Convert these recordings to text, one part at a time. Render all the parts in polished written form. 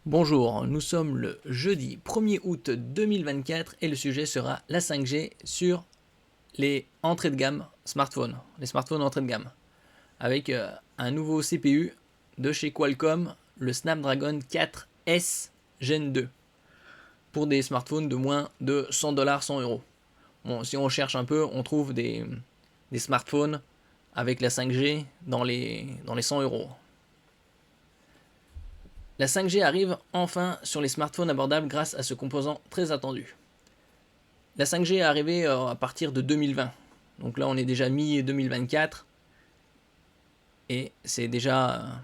Bonjour, nous sommes le jeudi 1er août 2024 et le sujet sera la 5G sur les entrées de gamme smartphones, les smartphones entrée de gamme, avec un nouveau CPU de chez Qualcomm, le Snapdragon 4S Gen 2, pour des smartphones de moins de 100$, 100€. Bon, si on cherche un peu, on trouve des smartphones avec la 5G dans les 100€. La 5G arrive enfin sur les smartphones abordables grâce à ce composant très attendu. La 5G est arrivée à partir de 2020. Donc là, on est déjà mi-2024. Et c'est déjà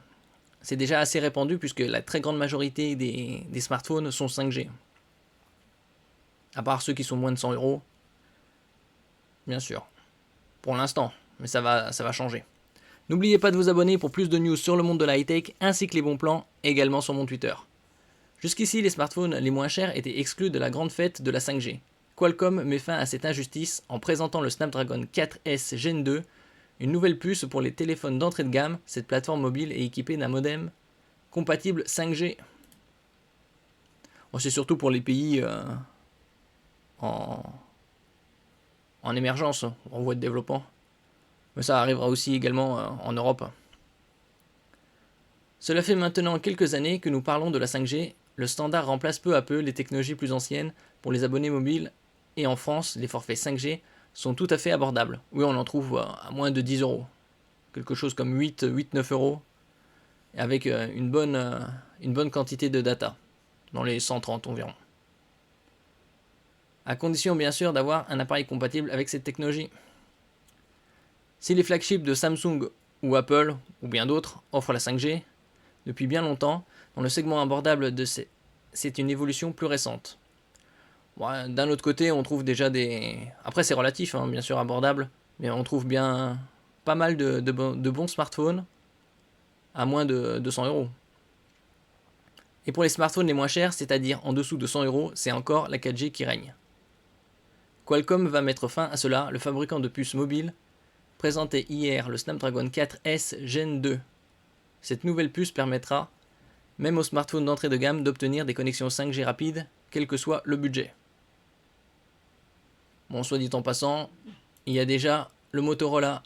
assez répandu puisque la très grande majorité des smartphones sont 5G. À part ceux qui sont moins de 100€. Bien sûr. Pour l'instant. Mais ça va changer. N'oubliez pas de vous abonner pour plus de news sur le monde de la high-tech ainsi que les bons plans également sur mon Twitter. Jusqu'ici, les smartphones les moins chers étaient exclus de la grande fête de la 5G. Qualcomm met fin à cette injustice en présentant le Snapdragon 4S Gen 2, une nouvelle puce pour les téléphones d'entrée de gamme. Cette plateforme mobile est équipée d'un modem compatible 5G. Bon, c'est surtout pour les pays en émergence, en voie de développement. Mais ça arrivera aussi également en Europe. Cela fait maintenant quelques années que nous parlons de la 5G. Le standard remplace peu à peu les technologies plus anciennes pour les abonnés mobiles. Et en France, les forfaits 5G sont tout à fait abordables. Oui, on en trouve à moins de 10€. Quelque chose comme 8-9€. Avec une bonne quantité de data. Dans les 130 environ. À condition bien sûr d'avoir un appareil compatible avec cette technologie. Si les flagships de Samsung ou Apple, ou bien d'autres, offrent la 5G, depuis bien longtemps, dans le segment abordable c'est une évolution plus récente. Bon, d'un autre côté, on trouve déjà des... Après, c'est relatif, bien sûr, abordable, mais on trouve bien pas mal de bons smartphones à moins de 200€. Et pour les smartphones les moins chers, c'est-à-dire en dessous de 100€, c'est encore la 4G qui règne. Qualcomm va mettre fin à cela. Le fabricant de puces mobiles présentait hier le Snapdragon 4S Gen 2. Cette nouvelle puce permettra, même aux smartphones d'entrée de gamme, d'obtenir des connexions 5G rapides, quel que soit le budget. Bon, soit dit en passant, il y a déjà le Motorola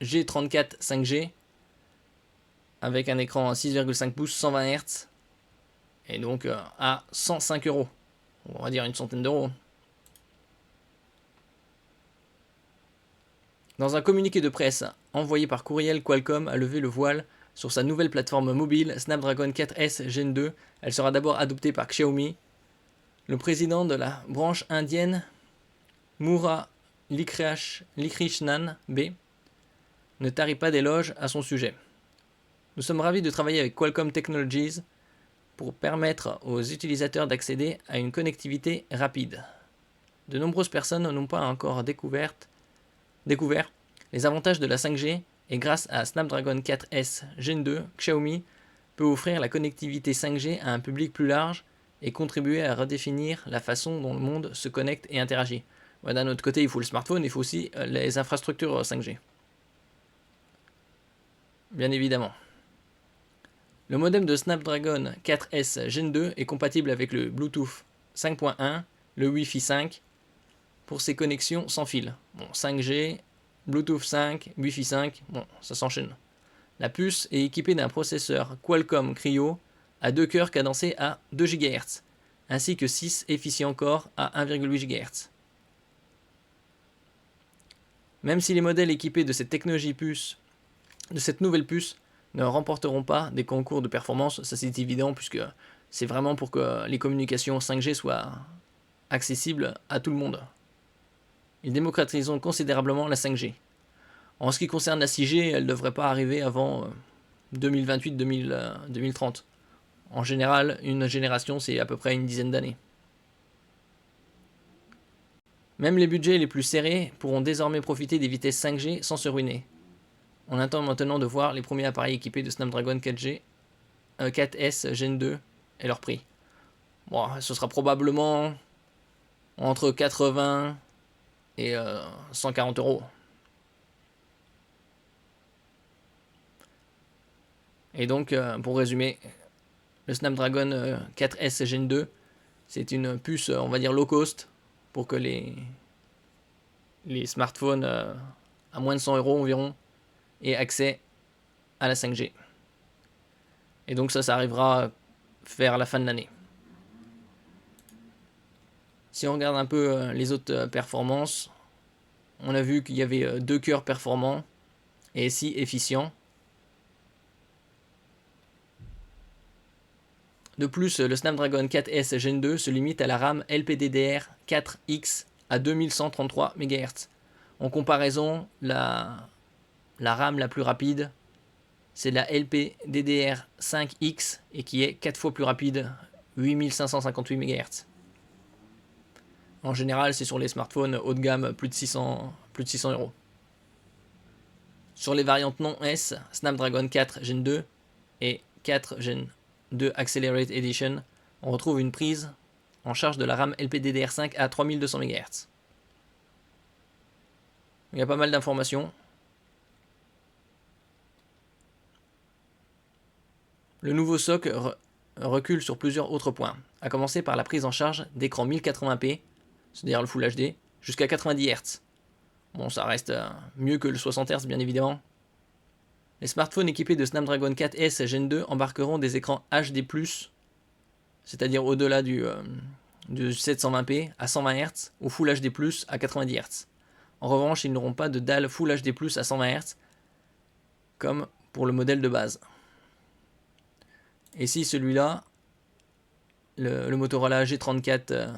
G34 5G avec un écran à 6,5 pouces, 120 Hz et donc à 105€. On va dire une centaine d'euros. Dans un communiqué de presse envoyé par courriel, Qualcomm a levé le voile sur sa nouvelle plateforme mobile Snapdragon 4S Gen 2. Elle sera d'abord adoptée par Xiaomi. Le président de la branche indienne, Muralikrishnan B, ne tarit pas d'éloges à son sujet. Nous sommes ravis de travailler avec Qualcomm Technologies pour permettre aux utilisateurs d'accéder à une connectivité rapide. De nombreuses personnes n'ont pas encore découvert les avantages de la 5G et grâce à Snapdragon 4S Gen 2, Xiaomi peut offrir la connectivité 5G à un public plus large et contribuer à redéfinir la façon dont le monde se connecte et interagit. Ouais, d'un autre côté, il faut le smartphone, il faut aussi les infrastructures 5G. Bien évidemment. Le modem de Snapdragon 4S Gen 2 est compatible avec le Bluetooth 5.1, le Wi-Fi 5 pour ses connexions sans fil. Bon, 5G, Bluetooth 5, Wi-Fi 5, bon, ça s'enchaîne. La puce est équipée d'un processeur Qualcomm Cryo à 2 cœurs cadencés à 2 GHz, ainsi que 6 efficients cores à 1,8 GHz. Même si les modèles équipés de cette nouvelle puce, ne remporteront pas des concours de performance, ça c'est évident puisque c'est vraiment pour que les communications 5G soient accessibles à tout le monde. Ils démocratiseront considérablement la 5G. En ce qui concerne la 6G, elle ne devrait pas arriver avant 2028-2030. En général, une génération, c'est à peu près une dizaine d'années. Même les budgets les plus serrés pourront désormais profiter des vitesses 5G sans se ruiner. On attend maintenant de voir les premiers appareils équipés de Snapdragon 4S Gen 2 et leur prix. Bon, ce sera probablement entre 80 et 140€. Et donc, pour résumer, le Snapdragon 4S Gen 2. C'est une puce, on va dire, low cost pour que les smartphones à moins de 100 € environ aient accès à la 5G. Et donc ça arrivera vers la fin de l'année. Si on regarde un peu les autres performances, on a vu qu'il y avait 2 cœurs performants et SI efficient. De plus, le Snapdragon 4S Gen 2 se limite à la RAM LPDDR4X à 2133 MHz. En comparaison, la RAM la plus rapide, c'est la LPDDR5X et qui est 4 fois plus rapide, 8558 MHz. En général, c'est sur les smartphones haut de gamme, plus de 600 €. Sur les variantes non S, Snapdragon 4 Gen 2 et 4 Gen 2 Accelerated Edition, on retrouve une prise en charge de la RAM LPDDR5 à 3200 MHz. Il y a pas mal d'informations. Le nouveau SoC recule sur plusieurs autres points, à commencer par la prise en charge d'écran 1080p, c'est-à-dire le Full HD, jusqu'à 90 Hz. Bon, ça reste mieux que le 60 Hz, bien évidemment. Les smartphones équipés de Snapdragon 4S Gen 2 embarqueront des écrans HD+, c'est-à-dire au-delà du 720p à 120 Hz ou Full HD+, à 90 Hz. En revanche, ils n'auront pas de dalle Full HD+, à 120 Hz, comme pour le modèle de base. Et si celui-là, le Motorola G34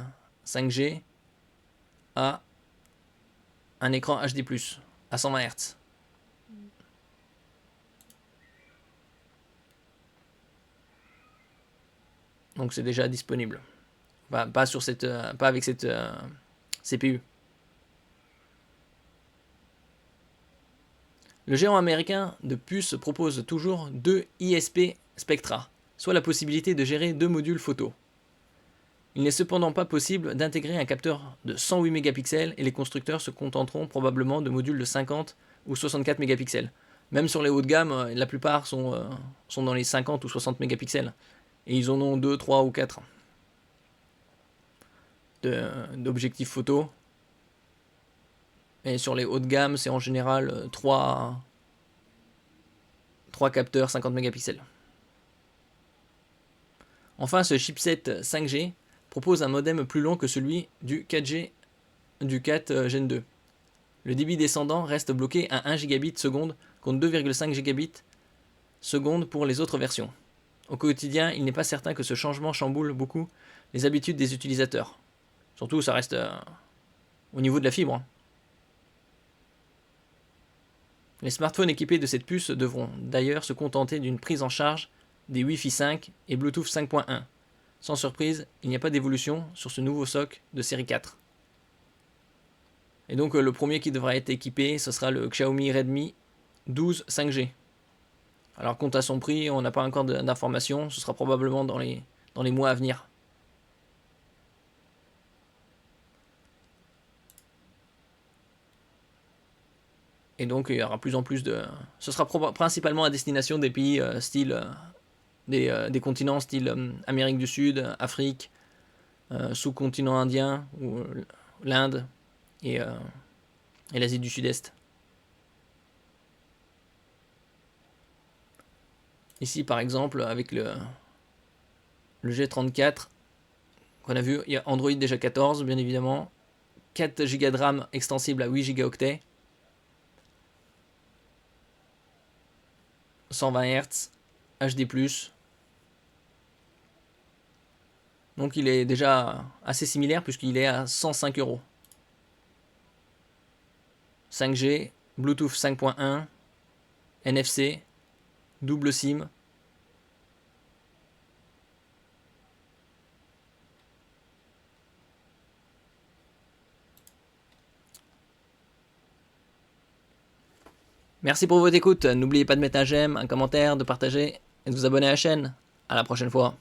5G, a un écran HD+, à 120 Hz. Donc c'est déjà disponible. Pas avec cette CPU. Le géant américain de puces propose toujours 2 ISP Spectra, soit la possibilité de gérer 2 modules photo. Il n'est cependant pas possible d'intégrer un capteur de 108 mégapixels et les constructeurs se contenteront probablement de modules de 50 ou 64 mégapixels. Même sur les hauts de gamme, la plupart sont dans les 50 ou 60 mégapixels. Et ils en ont 2, 3 ou 4 d'objectifs photo. Et sur les hauts de gamme, c'est en général 3 capteurs 50 mégapixels. Enfin, ce chipset 5G propose un modem plus long que celui du 4G du 4 Gen 2. Le débit descendant reste bloqué à 1 gigabit seconde contre 2,5 gigabits seconde pour les autres versions. Au quotidien, il n'est pas certain que ce changement chamboule beaucoup les habitudes des utilisateurs. Surtout, ça reste au niveau de la fibre. Les smartphones équipés de cette puce devront d'ailleurs se contenter d'une prise en charge des Wi-Fi 5 et Bluetooth 5.1. Sans surprise, il n'y a pas d'évolution sur ce nouveau SoC de série 4. Et donc le premier qui devra être équipé, ce sera le Xiaomi Redmi 12 5G. Alors quant à son prix, on n'a pas encore d'informations, ce sera probablement dans les mois à venir. Et donc il y aura plus en plus de... Ce sera principalement à destination des pays des continents style Amérique du Sud, Afrique, sous-continent indien, ou l'Inde et l'Asie du Sud-Est. Ici par exemple avec le G34 qu'on a vu, il y a Android déjà 14 bien évidemment, 4 Go de RAM extensible à 8 Go, 120 Hz, HD+. Donc il est déjà assez similaire puisqu'il est à 105 €. 5G, Bluetooth 5.1, NFC, double SIM. Merci pour votre écoute. N'oubliez pas de mettre un j'aime, un commentaire, de partager et de vous abonner à la chaîne. À la prochaine fois.